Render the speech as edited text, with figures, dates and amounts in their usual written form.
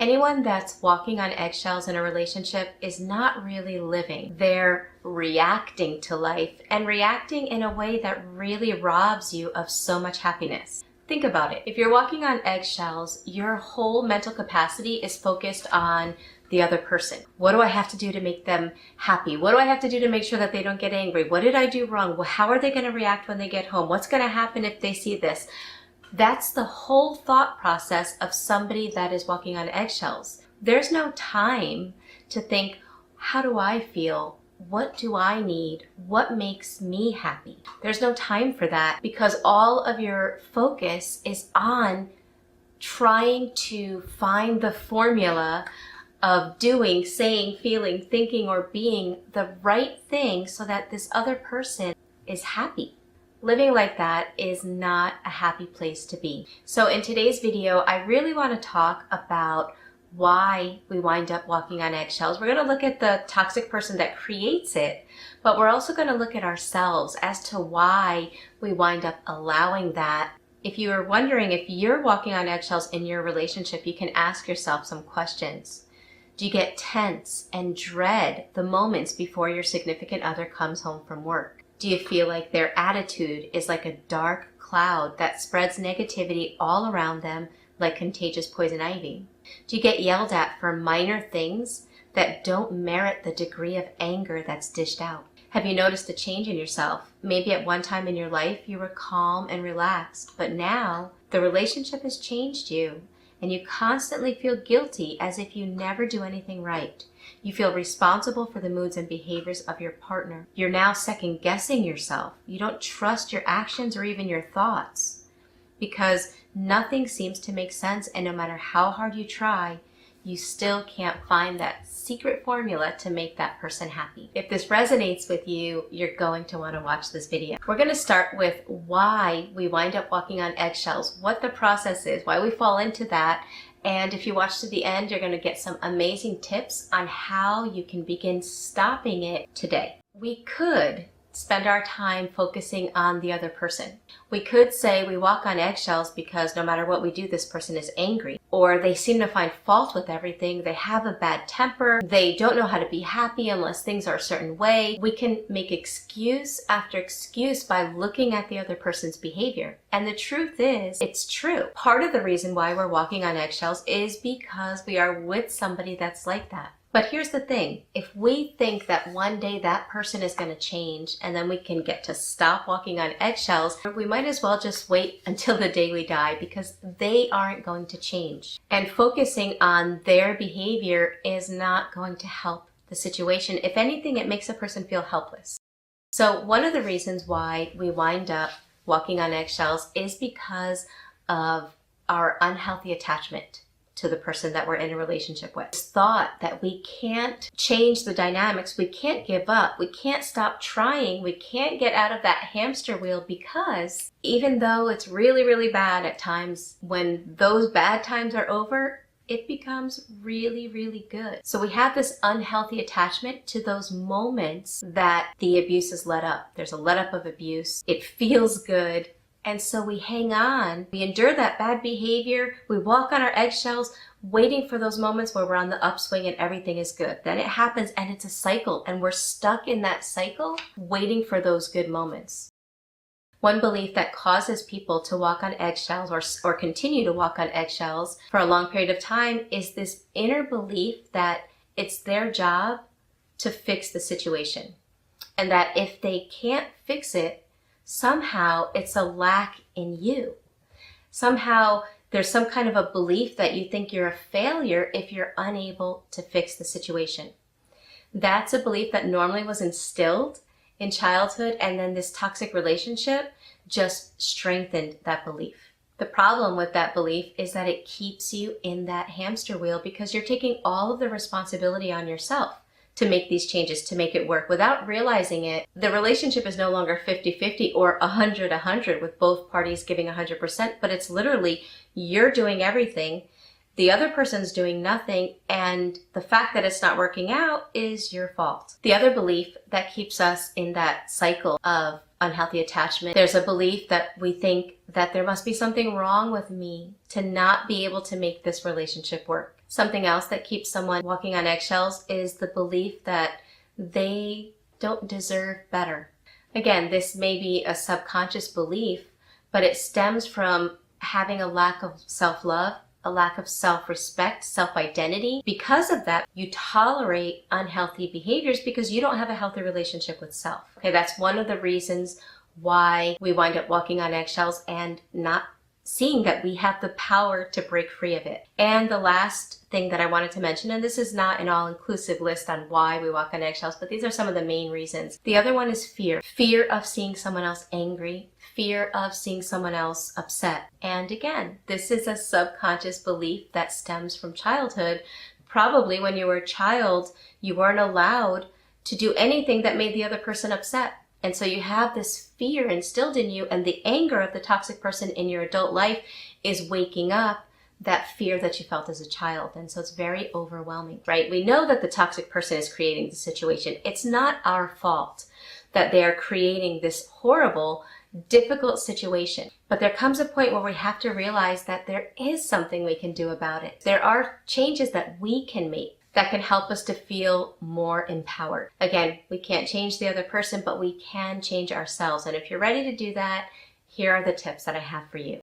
Anyone that's walking on eggshells in a relationship is not really living. They're reacting to life and reacting in a way that really robs you of so much happiness. Think about it. If you're walking on eggshells, your whole mental capacity is focused on the other person. What do I have to do to make them happy? What do I have to do to make sure that they don't get angry? What did I do wrong? Well, how are they going to react when they get home? What's going to happen if they see this? That's the whole thought process of somebody that is walking on eggshells. There's no time to think, how do I feel? What do I need? What makes me happy? There's no time for that because all of your focus is on trying to find the formula of doing, saying, feeling, thinking, or being the right thing so that this other person is happy. Living like that is not a happy place to be. So in today's video, I really want to talk about why we wind up walking on eggshells. We're going to look at the toxic person that creates it, but we're also going to look at ourselves as to why we wind up allowing that. If you are wondering if you're walking on eggshells in your relationship, you can ask yourself some questions. Do you get tense and dread the moments before your significant other comes home from work? Do you feel like their attitude is like a dark cloud that spreads negativity all around them like contagious poison ivy? Do you get yelled at for minor things that don't merit the degree of anger that's dished out? Have you noticed a change in yourself? Maybe at one time in your life you were calm and relaxed, but now the relationship has changed you and you constantly feel guilty as if you never do anything right. You feel responsible for the moods and behaviors of your partner. You're now second guessing yourself. You don't trust your actions or even your thoughts because nothing seems to make sense, and no matter how hard you try, you still can't find that secret formula to make that person happy. If this resonates with you, you're going to want to watch this video. We're going to start with why we wind up walking on eggshells, what the process is, why we fall into that. And if you watch to the end, you're going to get some amazing tips on how you can begin stopping it today. We could spend our time focusing on the other person. We could say we walk on eggshells because no matter what we do, this person is angry, or they seem to find fault with everything. They have a bad temper. They don't know how to be happy unless things are a certain way. We can make excuse after excuse by looking at the other person's behavior. And the truth is, it's true. Part of the reason why we're walking on eggshells is because we are with somebody that's like that. But here's the thing, if we think that one day that person is going to change and then we can get to stop walking on eggshells, we might as well just wait until the day we die because they aren't going to change. And focusing on their behavior is not going to help the situation. If anything, it makes a person feel helpless. So one of the reasons why we wind up walking on eggshells is because of our unhealthy attachment to the person that we're in a relationship with. This thought that we can't change the dynamics, we can't give up, we can't stop trying, we can't get out of that hamster wheel because even though it's really, really bad at times, when those bad times are over, it becomes really, really good. So we have this unhealthy attachment to those moments that the abuse is let up. There's a let up of abuse. It feels good. And so we hang on, we endure that bad behavior, we walk on our eggshells, waiting for those moments where we're on the upswing and everything is good. Then it happens and it's a cycle, and we're stuck in that cycle, waiting for those good moments. One belief that causes people to walk on eggshells or continue to walk on eggshells for a long period of time is this inner belief that it's their job to fix the situation. And that if they can't fix it, somehow it's a lack in you. Somehow there's some kind of a belief that you think you're a failure if you're unable to fix the situation. That's a belief that normally was instilled in childhood, and then this toxic relationship just strengthened that belief. The problem with that belief is that it keeps you in that hamster wheel because you're taking all of the responsibility on yourself to make these changes, to make it work. Without realizing it, the relationship is no longer 50-50 or 100-100 with both parties giving 100%, but it's literally you're doing everything, the other person's doing nothing, and the fact that it's not working out is your fault. The other belief that keeps us in that cycle of unhealthy attachment. There's a belief that we think that there must be something wrong with me to not be able to make this relationship work. Something else that keeps someone walking on eggshells is the belief that they don't deserve better. Again, this may be a subconscious belief, but it stems from having a lack of self-love, a lack of self-respect, self-identity. Because of that, you tolerate unhealthy behaviors because you don't have a healthy relationship with self. Okay, that's one of the reasons why we wind up walking on eggshells and not seeing that we have the power to break free of it. And the last thing that I wanted to mention, and this is not an all-inclusive list on why we walk on eggshells, but these are some of the main reasons. The other one is fear. Fear of seeing someone else angry, fear of seeing someone else upset. And again, this is a subconscious belief that stems from childhood. Probably when you were a child, you weren't allowed to do anything that made the other person upset. And so you have this fear instilled in you, and the anger of the toxic person in your adult life is waking up that fear that you felt as a child. And so it's very overwhelming, right? We know that the toxic person is creating the situation. It's not our fault that they are creating this horrible, difficult situation. But there comes a point where we have to realize that there is something we can do about it. There are changes that we can make that can help us to feel more empowered. Again, we can't change the other person, but we can change ourselves. And if you're ready to do that, here are the tips that I have for you.